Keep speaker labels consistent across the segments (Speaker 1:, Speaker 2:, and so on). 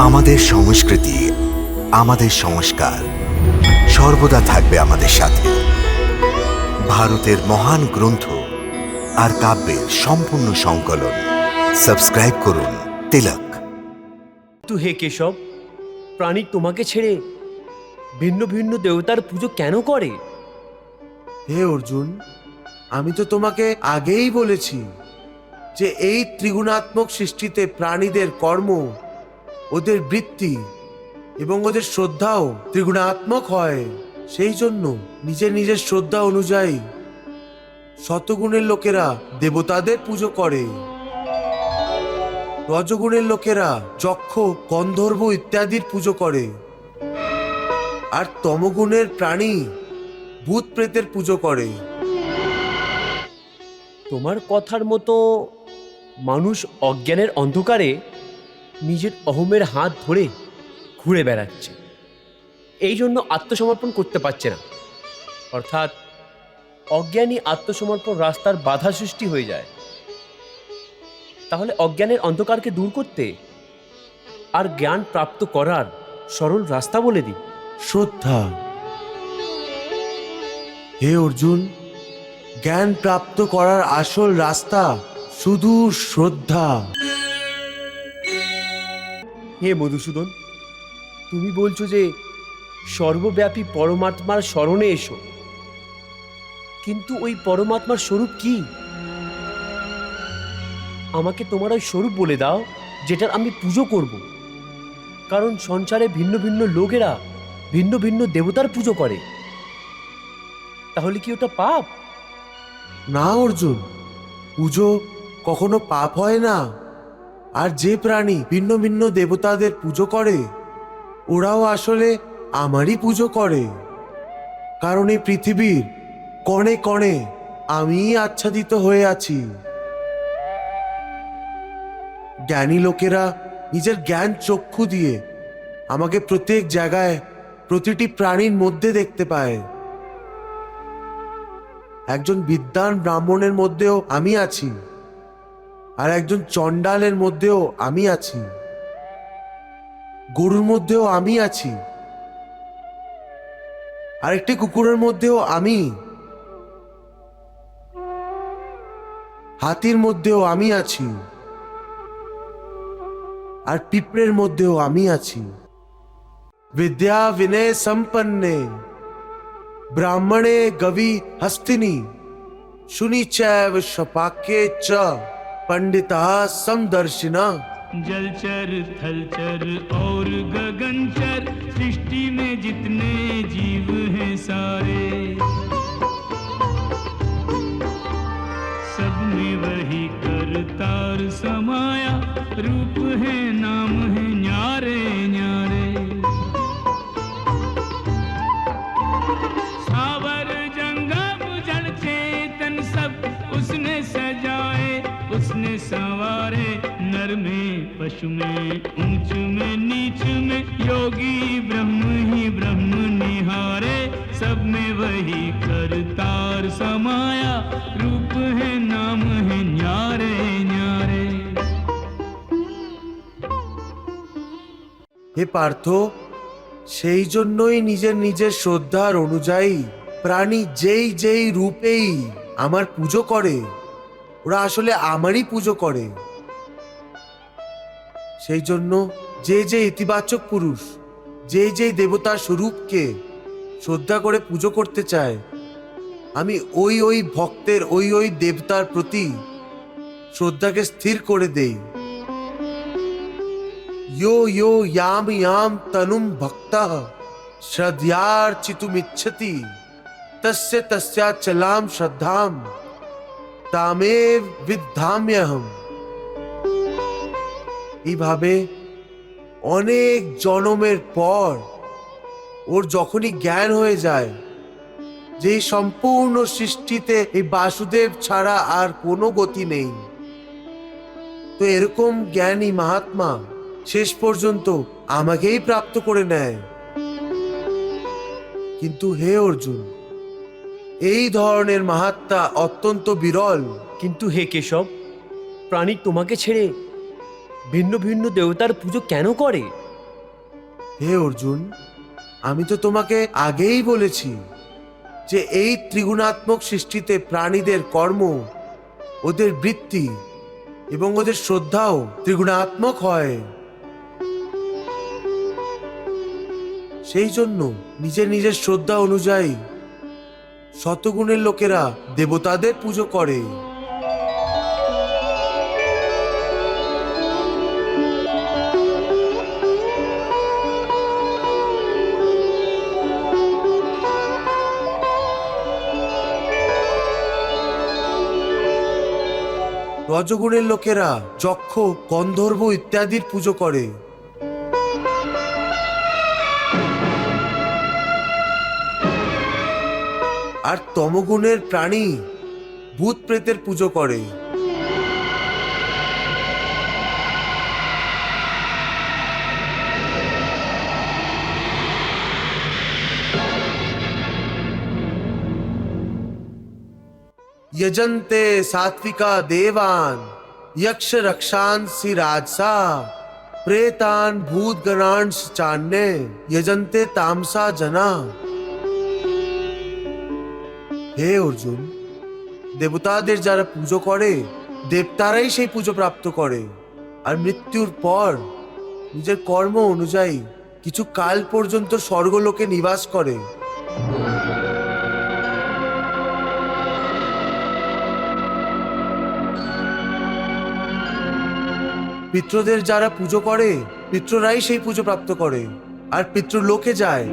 Speaker 1: আমাদের সংস্কৃতি, আমাদের সংস্কার সর্বদা থাকবে আমাদের সাথে। ভারতের মহান গ্রন্থ আর কাব্যের সম্পূর্ণ সংকলন। সাবস্ক্রাইব করুন তিলক।
Speaker 2: হে কেশব, প্রাণী তোমাকে ছেড়ে ভিন্ন ভিন্ন দেবতার পুজো কেন করে?
Speaker 3: হে অর্জুন, আমি তো তোমাকে আগেই বলেছি যে এই ত্রিগুণাত্মক সৃষ্টিতে প্রাণীদের কর্ম, ওদের বৃত্তি এবং ওদের শ্রদ্ধাও ত্রিগুণাত্মক হয়। সেই জন্য নিজের নিজের শ্রদ্ধা অনুযায়ী শতগুণের লোকেরা দেবতাদের পুজো করে, রজগুণের লোকেরা যক্ষ, গন্ধর্ব ইত্যাদির পুজো করে, আর তমগুণের প্রাণী ভূত প্রেতের পুজো করে।
Speaker 2: তোমার কথার মতো মানুষ অজ্ঞানের অন্ধকারে নিজের অহমের হাত ধরে ঘুরে বেড়াচ্ছে, এই জন্য আত্মসমর্পণ করতে পারছে না। অর্থাৎ অজ্ঞানী আত্মসমর্পণ রাস্তার বাধা সৃষ্টি হয়ে যায়। তাহলে অজ্ঞানের অন্ধকারকে দূর করতে আর জ্ঞান প্রাপ্ত করার সরল রাস্তা বলে দিই,
Speaker 3: শ্রদ্ধা। হে অর্জুন, জ্ঞান প্রাপ্ত করার আসল রাস্তা শুধু শ্রদ্ধা।
Speaker 2: হে মধুসূদন, তুমি বলছো যে সর্বব্যাপী পরমাত্মার স্মরণে এসো, কিন্তু ওই পরমাত্মার স্বরূপ কি? আমাকে তোমার ওই স্বরূপ বলে দাও যেটার আমি পুজো করব। কারণ সংসারে ভিন্ন ভিন্ন লোকেরা ভিন্ন ভিন্ন দেবতার পুজো করে। তাহলে কি ওটা পাপ?
Speaker 3: না অর্জুন, পুজো কখনো পাপ হয় না। আর যে প্রাণী ভিন্ন ভিন্ন দেবতাদের পুজো করে, ওরাও আসলে আমারই পুজো করে। কারণ এই পৃথিবীর কণে কণে আমিই আচ্ছাদিত হয়ে আছি। জ্ঞানী লোকেরা নিজের জ্ঞান চক্ষু দিয়ে আমাকে প্রত্যেক জায়গায়, প্রতিটি প্রাণীর মধ্যে দেখতে পায়। একজন বিদ্বান ব্রাহ্মণের মধ্যেও আমি আছি, আর একজন চণ্ডালের মধ্যেও আমি আছি, গরুর মধ্যেও আমি আছি, আর একটি কুকুরের মধ্যেও আমি, হাতির মধ্যেও আমি আছি, আর পিঁপড়ের মধ্যেও আমি আছি। বিদ্যা বিনয় সম্পন্নে ব্রাহ্মণে গবি হস্তিনী শুনি চৈব শপাক্যে চ पंडिता समदर्शिना।
Speaker 4: जलचर थलचर और गगनचर सृष्टि में जितने जीव हैं सारे, सब में वही करतार समाया, रूप है नाम है न्यारे न्यारे। सावर जंगम जड़ चेतन सब उसने सजाए, उसने संवारे। नर में पशु में ऊंच में नीच में योगी ब्रह्म ही ब्रह्म निहारे, सब में वही करतार समाया, रूप है नाम है न्यारे न्यारे।
Speaker 3: হে পার্থ, সেই জন্যই নিজের নিজের শ্রদ্ধার অনুযায়ী প্রাণী যেই যেই রূপেই আমার পুজো করে, ওরা আসলে আমারই পুজো করে। সেই জন্য যে যে ইতিবাচক পুরুষ যে যে দেবতার স্বরূপকে শ্রদ্ধা করে পুজো করতে চায়, আমি ওই ওই ভক্তের ওই ওই দেবতার প্রতি শ্রদ্ধাকে স্থির করে দেই। यो यो याम याम तनुम भक्तः श्रद्धयार्चितुमिच्छति तस्य तस्याचलां श्रद्धां तामेव विद्धाम्यहम्। এইভাবে অনেক জনমের পর ওর যখনই জ্ঞান হয়ে যায় যে সম্পূর্ণ সৃষ্টিতে এই বাসুদেব ছাড়া আর কোনো গতি নেই, তো এরকম জ্ঞানী মহাত্মা শেষ পর্যন্ত আমাকেই প্রাপ্ত করে নেয়। কিন্তু হে অর্জুন, এই ধরনের মাহাত্মা অত্যন্ত বিরল।
Speaker 2: কিন্তু হে কেশব, প্রাণী তোমাকে ছেড়ে ভিন্ন ভিন্ন দেবতার পুজো কেন করে?
Speaker 3: হে অর্জুন, আমি তো তোমাকে আগেই বলেছি যে এই ত্রিগুণাত্মক সৃষ্টিতে প্রাণীদের কর্ম, ওদের বৃত্তি এবং ওদের শ্রদ্ধাও ত্রিগুণাত্মক হয়। সেই জন্য নিজের নিজের শ্রদ্ধা অনুযায়ী শতগুণের লোকেরা দেবতাদের পুজো করে। রজগুণের লোকেরা যক্ষ, গন্ধর্ব ইত্যাদির পুজো করে। আর তমগুণের প্রাণী ভূত প্রেতের পুজো করে। यजन्ते सात्विका देवान यक्ष रक्षांसि राजसा प्रेतान भूत गणांश चान्ने यजन्ते तामसा जना। হে অর্জুন, দেবতাদের যারা পুজো করে দেবতারাই সেই পুজো প্রাপ্ত করে, আর মৃত্যুর পর নিজের কর্ম অনুযায়ী কিছু কাল পর্যন্ত স্বর্গলোকে নিবাস করে। পিতৃদের যারা পুজো করে পিতৃরাই সেই পুজো প্রাপ্ত করে আর পিতৃলোকে যায়।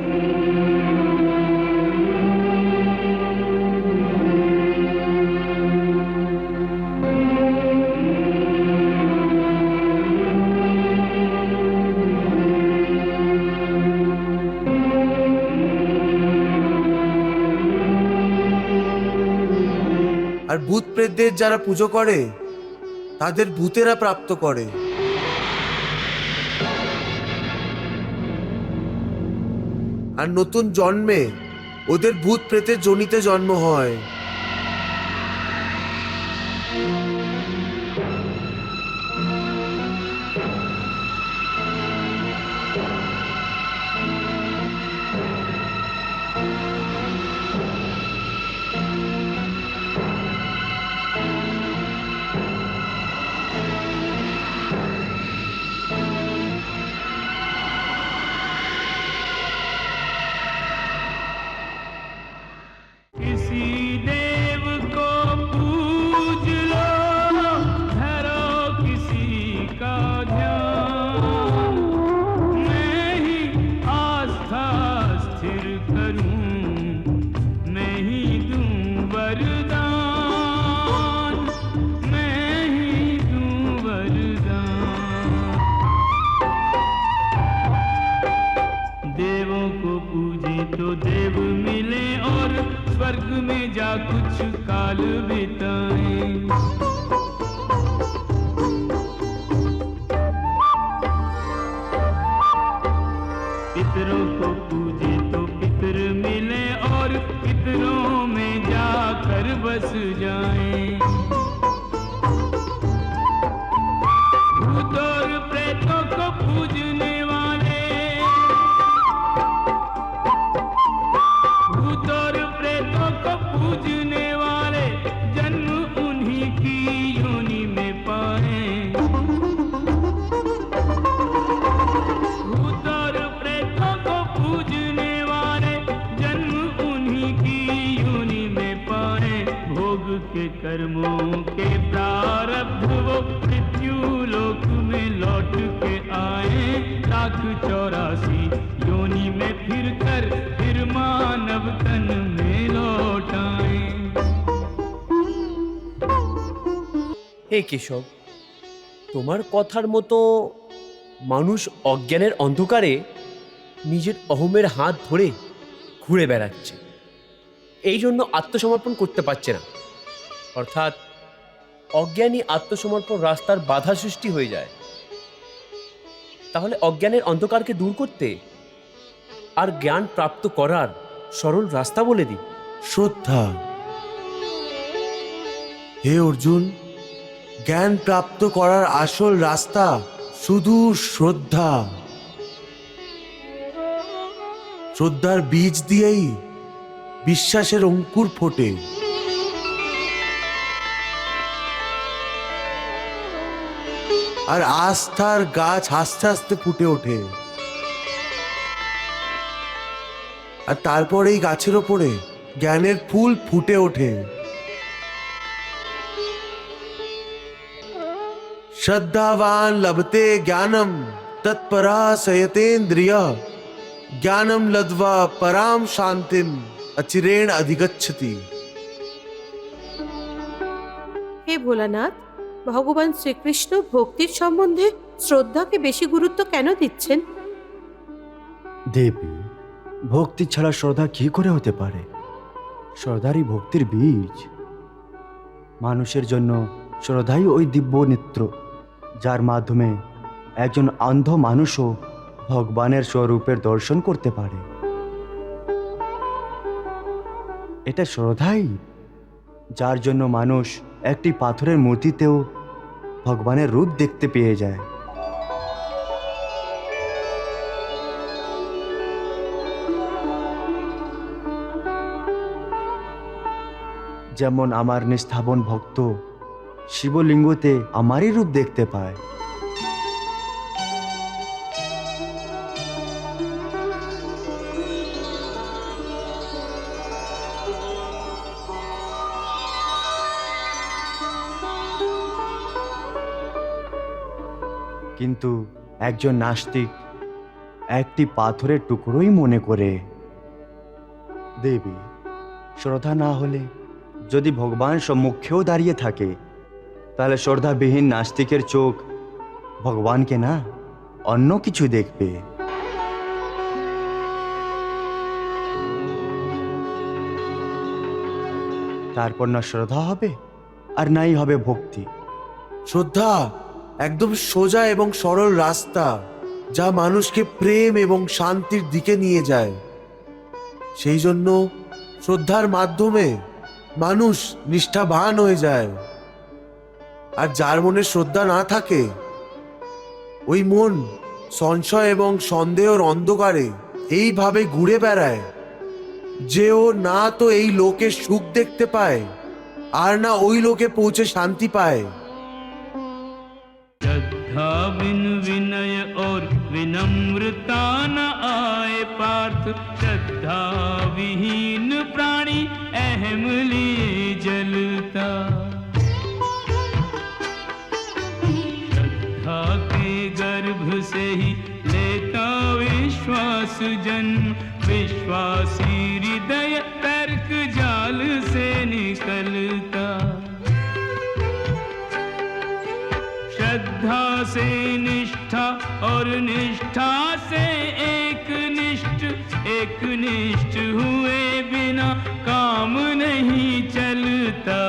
Speaker 3: আর ভূত প্রেতদের যারা পুজো করে তাদের ভূতেরা প্রাপ্ত করে। আর নতুন জন্মে ওদের ভূত প্রেতের যোনিতে জন্ম হয়।
Speaker 4: किसी देव को पूज लो, धरो किसी का ध्यान, मैं ही आस्था स्थिर करूं, मैं ही दूं वरदान, मैं ही दूं वरदान। देवों को पूजे तो देव मिले और स्वर्ग में जा कुछ काल बिताएं। पितरों को पूजे तो पितर मिले और पितरों में जाकर बस जाएं। भूत और प्रेतों को पूजने वाले, भूत और प्रेतों को पूजने वाले जन्म उन्हीं की योनि में पाए। भूत और प्रेतों को पूजने वाले जन्म उन्हीं की योनि में पाए। भोग के कर्मों के प्रारब्ध वो मृत्यु लोक में लौट के आए। 1,84 योनि में फिर कर फिर मानव तन में लौट आए।
Speaker 2: হে কেশব, তোমার কথার মতো মানুষ অজ্ঞানের অন্ধকারে নিজের অহমের হাত ধরে ঘুরে বেড়াচ্ছে, এই জন্য আত্মসমর্পণ করতে পারছে না। অর্থাৎ অজ্ঞানী আত্মসমর্পণ রাস্তার বাধা সৃষ্টি হয়ে যায়। তাহলে অজ্ঞানের অন্ধকারকে দূর করতে আর জ্ঞান প্রাপ্ত করার সরল রাস্তা বলে দিই।
Speaker 3: শ্রদ্ধা। হে অর্জুন, জ্ঞান প্রাপ্ত করার আসল রাস্তা শুধু শ্রদ্ধা। শ্রদ্ধার বীজ দিয়েই বিশ্বাসের অঙ্কুর ফোটে। আর আস্থার গাছ আস্তে আস্তে ফুটে ওঠে। আর তারপর এই গাছের ওপরে জ্ঞানের ফুল ফুটে ওঠে। श्रद्धावान लभते ज्ञानम तत्परा सयतेन्द्रिय ज्ञानम लद्वा पराम शांतिम अचिरेण अधिगच्छति।
Speaker 5: হে ভোলানাথ, ভগবান শ্রীকৃষ্ণ ভক্তির সম্বন্ধে শ্রদ্ধাকে বেশি গুরুত্ব কেন দিচ্ছেন?
Speaker 6: দেবী, ভক্তি ছাড়া শ্রদ্ধা কি করে হতে পারে? শ্রদ্ধারই ভক্তির বীজ। মানুষের জন্য শ্রদ্ধাই ওই দিব্য নেত্র, যার মাধ্যমে একজন অন্ধ মানুষও ভগবানের স্বরূপের দর্শন করতে পারে। এটা শ্রদ্ধাই যার জন্য মানুষ একটি পাথরের মূর্তিতেও ভগবানের রূপ দেখতে পেয়ে যায়। যেমন আমার নিষ্ঠাবন ভক্ত শিবলিঙ্গতে আমারই রূপ দেখতে পায়। কিন্তু একজন নাস্তিক একটি পাথরের টুকরোই মনে করে। দেবী, শ্রদ্ধা না হলে যদি ভগবান সম্মুখেও দাঁড়িয়ে থাকে, তাহলে শ্রদ্ধাবিহীন নাস্তিকের চোখ ভগবানকে না অন্য কিছু দেখবে। তারপর না শ্রদ্ধা হবে আর নাই হবে ভক্তি।
Speaker 3: শ্রদ্ধা একদম সোজা এবং সরল রাস্তা, যা মানুষকে প্রেম এবং শান্তির দিকে নিয়ে যায়। সেই জন্য শ্রদ্ধার মাধ্যমে মানুষ নিষ্ঠাবান হয়ে যায়। আর যার মনে শ্রদ্ধা না থাকে, ওই মন সংশয় এবং সন্দেহের অন্ধকারে এইভাবে ঘুরে বেড়ায় যে ও না তো এই লোকে সুখ দেখতে পায়, আর না ওই লোকে পৌঁছে শান্তি পায়।
Speaker 4: श्रद्धा बिन विनय और विनम्रता न आए पार्थ। श्रद्धा विहीन प्राणी अहम लिए जलता। श्रद्धा के गर्भ से ही लेता विश्वास जन्म। विश्वासी हृदय तर्क जाल से निकलता। श्रद्धा से निष्ठा और निष्ठा से एक निष्ठ हुए बिना काम नहीं चलता।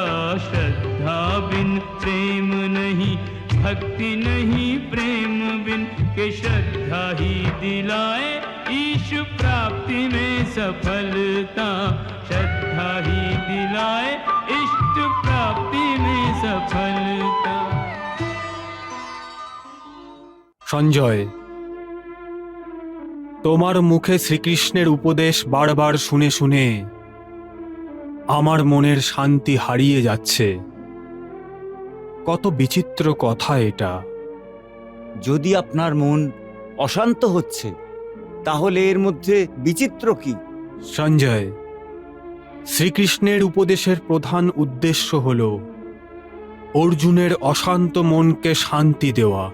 Speaker 4: श्रद्धा बिन प्रेम नहीं, भक्ति नहीं प्रेम बिन, के श्रद्धा ही दिलाए ईश प्राप्ति में सफलता। श्रद्धा ही दिलाए इष्ट प्राप्ति में सफलता।
Speaker 7: সঞ্জয়, তোমার মুখে শ্রীকৃষ্ণের উপদেশ বারবার শুনে শুনে আমার মনের শান্তি হারিয়ে যাচ্ছে। কত বিচিত্র কথা এটা।
Speaker 8: যদি আপনার মন অশান্ত হচ্ছে, তাহলে এর মধ্যে বিচিত্র কি?
Speaker 7: সঞ্জয়, শ্রীকৃষ্ণের উপদেশের প্রধান উদ্দেশ্য হল অর্জুনের অশান্ত মনকে শান্তি দেওয়া।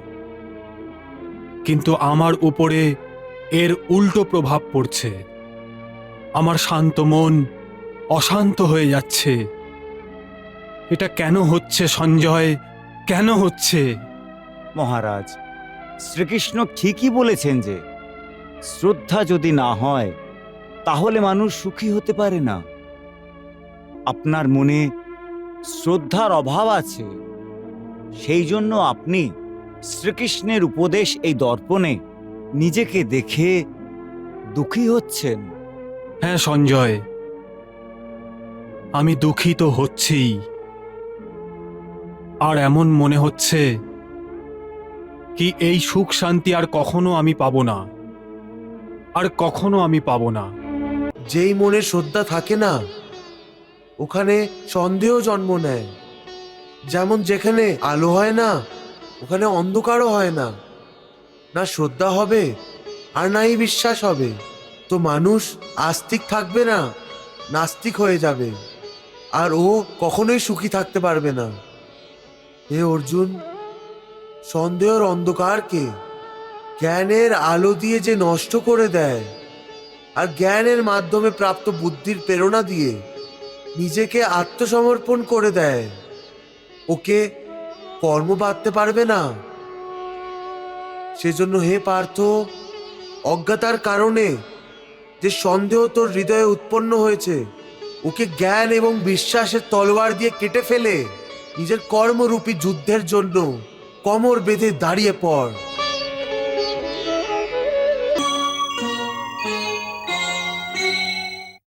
Speaker 7: কিন্তু আমার উপরে এর উল্টো প্রভাব পড়ছে। আমার শান্ত মন অশান্ত হয়ে যাচ্ছে। এটা কেন হচ্ছে সঞ্জয়, কেন হচ্ছে?
Speaker 8: মহারাজ, শ্রীকৃষ্ণ ঠিকই বলেছেন যে শ্রদ্ধা যদি না হয় তাহলে মানুষ সুখী হতে পারে না। আপনার মনে শ্রদ্ধার অভাব আছে, সেই জন্য আপনি শ্রীকৃষ্ণের উপদেশ এই দর্পণে নিজেকে দেখে দুঃখী হচ্ছেন।
Speaker 7: হ্যাঁ সঞ্জয়, আমি দুঃখী তো হচ্ছিই। আর এমন মনে হচ্ছে কি এই সুখ শান্তি আর কখনো আমি পাবো না। আর কখনো আমি পাবো না।
Speaker 3: যেই মনে শ্রদ্ধা থাকে না, ওখানে সন্দেহ জন্ম নেয়। যেমন যেখানে আলো হয় না, ওখানে অন্ধকারও হয় না। না শ্রদ্ধা হবে আর নাই বিশ্বাস হবে, তো মানুষ আস্তিক থাকবে না, নাস্তিক হয়ে যাবে, আর ও কখনোই সুখী থাকতে পারবে না। হে অর্জুন, সন্দেহের অন্ধকারকে জ্ঞানের আলো দিয়ে যে নষ্ট করে দেয়, আর জ্ঞানের মাধ্যমে প্রাপ্ত বুদ্ধির প্রেরণা দিয়ে নিজেকে আত্মসমর্পণ করে দেয়, ওকে কর্ম বাঁধতে পারবে না। সেজন্য হে পার্থ, অজ্ঞতার কারণে যে সন্দেহ তোর হৃদয়ে উৎপন্ন হয়েছে, ওকে জ্ঞান এবং বিশ্বাসের তলোয়ার দিয়ে কেটে ফেলে নিজের কর্মরূপী যুদ্ধের জন্য কোমর বেঁধে দাঁড়িয়ে পড়।